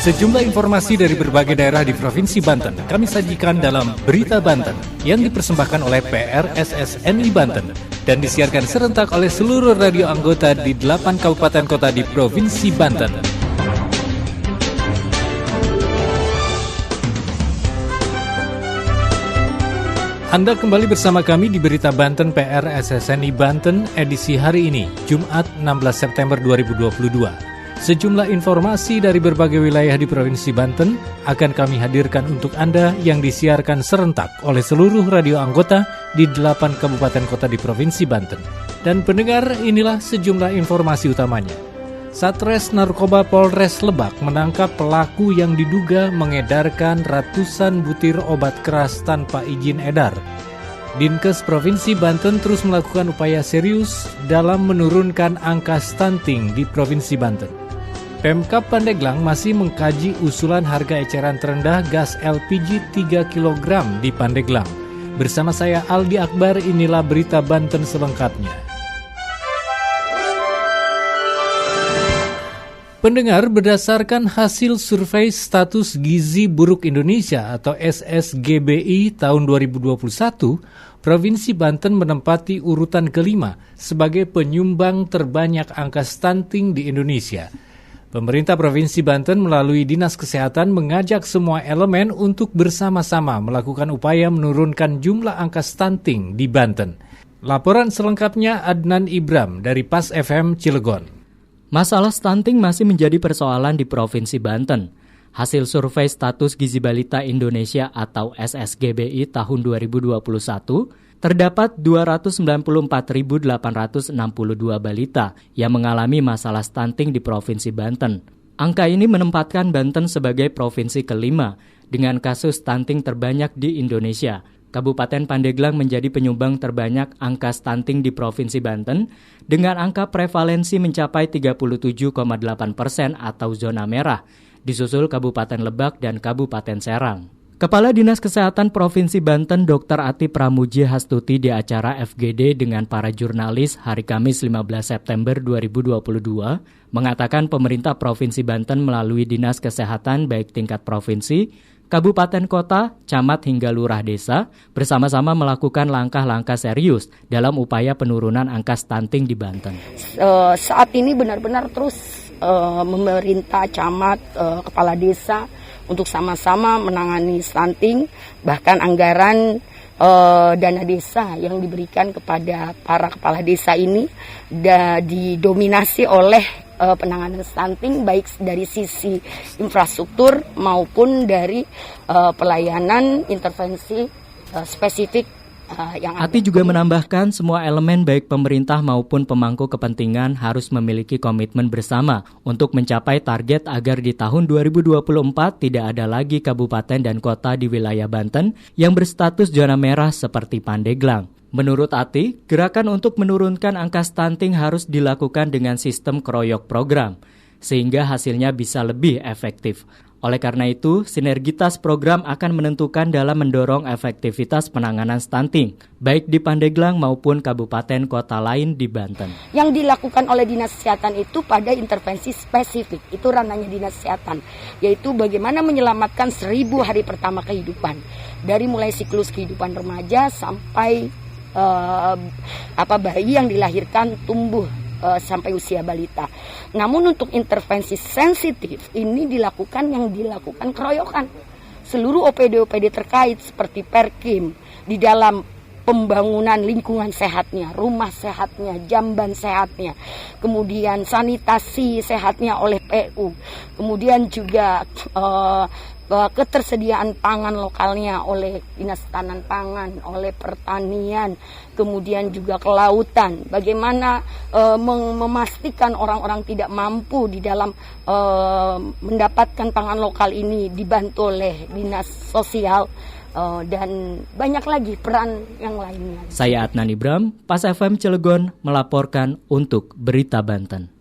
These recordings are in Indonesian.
Sejumlah informasi dari berbagai daerah di Provinsi Banten kami sajikan dalam Berita Banten yang dipersembahkan oleh PRSSNI Banten dan disiarkan serentak oleh seluruh radio anggota di 8 kabupaten kota di Provinsi Banten. Anda kembali bersama kami di Berita Banten PRSSNI Banten edisi hari ini, Jumat 16 September 2022. Sejumlah informasi dari berbagai wilayah di Provinsi Banten akan kami hadirkan untuk Anda yang disiarkan serentak oleh seluruh radio anggota di 8 kabupaten kota di Provinsi Banten. Dan pendengar, inilah sejumlah informasi utamanya. Satres Narkoba Polres Lebak menangkap pelaku yang diduga mengedarkan ratusan butir obat keras tanpa izin edar. Dinkes Provinsi Banten terus melakukan upaya serius dalam menurunkan angka stunting di Provinsi Banten. Pemkab Pandeglang masih mengkaji usulan harga eceran terendah gas LPG 3 kg di Pandeglang. Bersama saya Aldi Akbar, inilah Berita Banten selengkapnya. Pendengar, berdasarkan hasil survei status gizi buruk Indonesia atau SSGBI tahun 2021, Provinsi Banten menempati urutan kelima sebagai penyumbang terbanyak angka stunting di Indonesia. Pemerintah Provinsi Banten melalui Dinas Kesehatan mengajak semua elemen untuk bersama-sama melakukan upaya menurunkan jumlah angka stunting di Banten. Laporan selengkapnya Adnan Ibram dari PAS FM Cilegon. Masalah stunting masih menjadi persoalan di Provinsi Banten. Hasil survei status gizi balita Indonesia atau SSGBI tahun 2021, terdapat 294.862 balita yang mengalami masalah stunting di Provinsi Banten. Angka ini menempatkan Banten sebagai provinsi kelima dengan kasus stunting terbanyak di Indonesia. Kabupaten Pandeglang menjadi penyumbang terbanyak angka stunting di Provinsi Banten dengan angka prevalensi mencapai 37,8% atau zona merah, disusul Kabupaten Lebak dan Kabupaten Serang. Kepala Dinas Kesehatan Provinsi Banten Dr. Ati Pramuji Hastuti di acara FGD dengan para jurnalis hari Kamis 15 September 2022 mengatakan pemerintah Provinsi Banten melalui Dinas Kesehatan baik tingkat provinsi, kabupaten kota, camat hingga lurah desa bersama-sama melakukan langkah-langkah serius dalam upaya penurunan angka stunting di Banten. Saat ini benar-benar terus memerintah camat, kepala desa untuk sama-sama menangani stunting, bahkan anggaran dana desa yang diberikan kepada para kepala desa ini didominasi oleh penanganan stunting baik dari sisi infrastruktur maupun dari pelayanan intervensi spesifik yang ada. Ati juga menambahkan semua elemen baik pemerintah maupun pemangku kepentingan harus memiliki komitmen bersama untuk mencapai target agar di tahun 2024 tidak ada lagi kabupaten dan kota di wilayah Banten yang berstatus zona merah seperti Pandeglang. Menurut Ati, gerakan untuk menurunkan angka stunting harus dilakukan dengan sistem keroyok program, sehingga hasilnya bisa lebih efektif. Oleh karena itu, sinergitas program akan menentukan dalam mendorong efektivitas penanganan stunting, baik di Pandeglang maupun kabupaten kota lain di Banten. Yang dilakukan oleh Dinas Kesehatan itu pada intervensi spesifik, itu ranahnya Dinas Kesehatan, yaitu bagaimana menyelamatkan 1000 hari pertama kehidupan, dari mulai siklus kehidupan remaja sampai bayi yang dilahirkan tumbuh sampai usia balita. Namun untuk intervensi sensitif ini dilakukan keroyokan. Seluruh OPD-OPD terkait seperti Perkim di dalam pembangunan lingkungan sehatnya, rumah sehatnya, jamban sehatnya, kemudian sanitasi sehatnya oleh PU, kemudian juga ketersediaan pangan lokalnya oleh Dinas Tanan Pangan, oleh Pertanian, kemudian juga kelautan. Bagaimana memastikan orang-orang tidak mampu di dalam mendapatkan pangan lokal ini dibantu oleh Dinas Sosial dan banyak lagi peran yang lainnya. Saya Adnan Ibram, PAS FM Cilegon melaporkan untuk Berita Banten.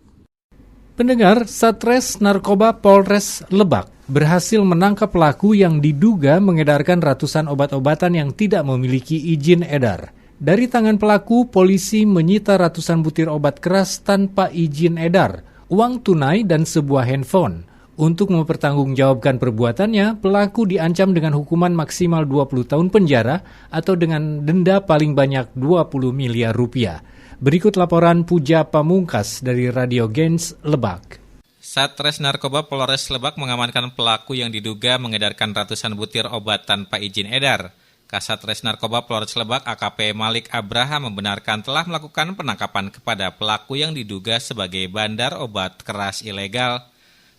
Pendengar, Satres Narkoba Polres Lebak berhasil menangkap pelaku yang diduga mengedarkan ratusan obat-obatan yang tidak memiliki izin edar. Dari tangan pelaku, polisi menyita ratusan butir obat keras tanpa izin edar. uang tunai dan sebuah handphone. Untuk mempertanggungjawabkan perbuatannya, pelaku diancam dengan hukuman maksimal 20 tahun penjara atau dengan denda paling banyak 20 miliar rupiah. Berikut laporan Puja Pamungkas dari Radio Gens Lebak. Satres Narkoba Polres Lebak mengamankan pelaku yang diduga mengedarkan ratusan butir obat tanpa izin edar. Kasatres Narkoba Polres Lebak AKP Malik Abraham membenarkan telah melakukan penangkapan kepada pelaku yang diduga sebagai bandar obat keras ilegal.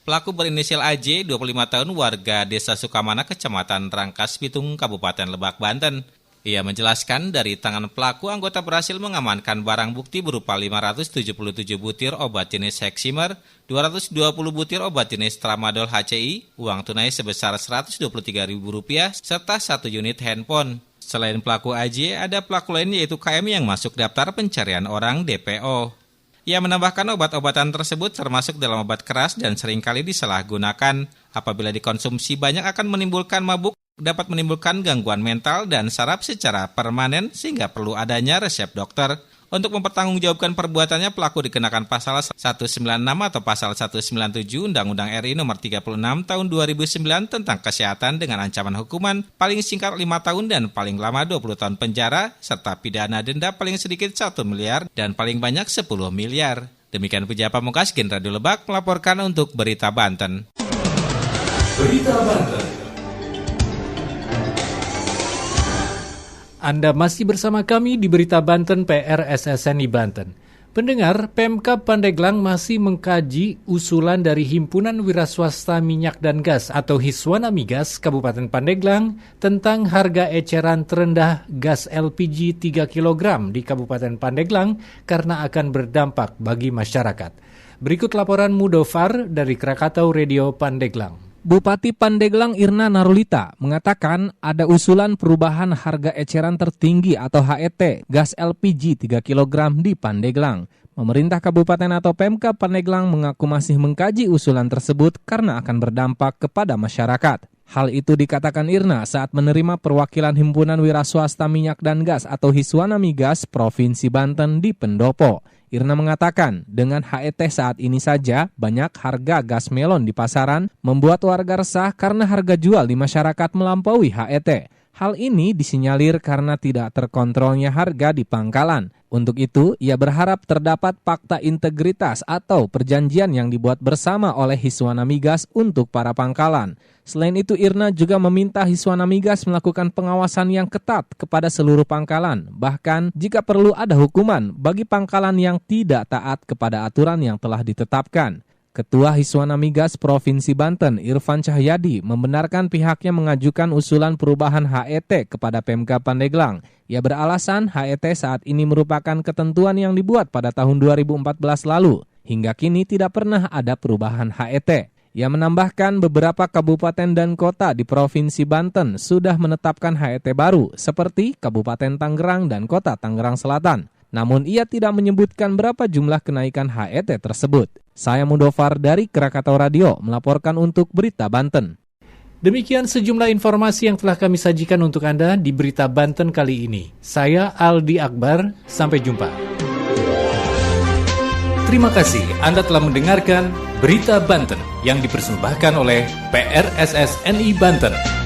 Pelaku berinisial AJ, 25 tahun, warga Desa Sukamana, Kecamatan Rangkas Bitung, Kabupaten Lebak, Banten. Ia menjelaskan dari tangan pelaku anggota berhasil mengamankan barang bukti berupa 577 butir obat jenis Heximer, 220 butir obat jenis Tramadol HCI, uang tunai sebesar Rp123.000, serta 1 unit handphone. Selain pelaku AJ, ada pelaku lain yaitu KM yang masuk daftar pencarian orang DPO. Ia menambahkan obat-obatan tersebut termasuk dalam obat keras dan seringkali disalahgunakan. Apabila dikonsumsi banyak akan menimbulkan mabuk, dapat menimbulkan gangguan mental dan saraf secara permanen sehingga perlu adanya resep dokter. Untuk mempertanggungjawabkan perbuatannya, pelaku dikenakan pasal 196 atau pasal 197 Undang-Undang RI Nomor 36 Tahun 2009 tentang kesehatan dengan ancaman hukuman paling singkat 5 tahun dan paling lama 20 tahun penjara, serta pidana denda paling sedikit 1 miliar dan paling banyak 10 miliar. Demikian Puja Pamungkas, Gen Radio Lebak, melaporkan untuk Berita Banten. Berita Banten. Anda masih bersama kami di Berita Banten PR SSNI Banten. Pendengar, Pemkab Pandeglang masih mengkaji usulan dari Himpunan Wiraswasta Minyak dan Gas atau Hiswana Migas Kabupaten Pandeglang tentang harga eceran terendah gas LPG 3 kg di Kabupaten Pandeglang karena akan berdampak bagi masyarakat. Berikut laporan Mudofar dari Krakatau Radio Pandeglang. Bupati Pandeglang Irna Narulita mengatakan ada usulan perubahan harga eceran tertinggi atau HET gas LPG 3 kg di Pandeglang. Pemerintah Kabupaten atau Pemkab Pandeglang mengaku masih mengkaji usulan tersebut karena akan berdampak kepada masyarakat. Hal itu dikatakan Irna saat menerima perwakilan Himpunan Wiraswasta Minyak dan Gas atau Hiswana Migas Provinsi Banten di Pendopo. Irna mengatakan, dengan HET saat ini saja banyak harga gas melon di pasaran membuat warga resah karena harga jual di masyarakat melampaui HET. Hal ini disinyalir karena tidak terkontrolnya harga di pangkalan. Untuk itu, ia berharap terdapat fakta integritas atau perjanjian yang dibuat bersama oleh Hiswana Migas untuk para pangkalan. Selain itu, Irna juga meminta Hiswana Migas melakukan pengawasan yang ketat kepada seluruh pangkalan. Bahkan, jika perlu ada hukuman bagi pangkalan yang tidak taat kepada aturan yang telah ditetapkan. Ketua Hiswana Migas Provinsi Banten, Irfan Cahyadi, membenarkan pihaknya mengajukan usulan perubahan HET kepada Pemkab Pandeglang. Ia beralasan HET saat ini merupakan ketentuan yang dibuat pada tahun 2014 lalu. Hingga kini tidak pernah ada perubahan HET. Ia menambahkan beberapa kabupaten dan kota di Provinsi Banten sudah menetapkan HET baru, seperti Kabupaten Tangerang dan Kota Tangerang Selatan. Namun ia tidak menyebutkan berapa jumlah kenaikan HET tersebut. Saya Mudofar dari Krakatau Radio melaporkan untuk Berita Banten. Demikian sejumlah informasi yang telah kami sajikan untuk Anda di Berita Banten kali ini. Saya Aldi Akbar, sampai jumpa. Terima kasih Anda telah mendengarkan Berita Banten yang dipersembahkan oleh PRSSNI Banten.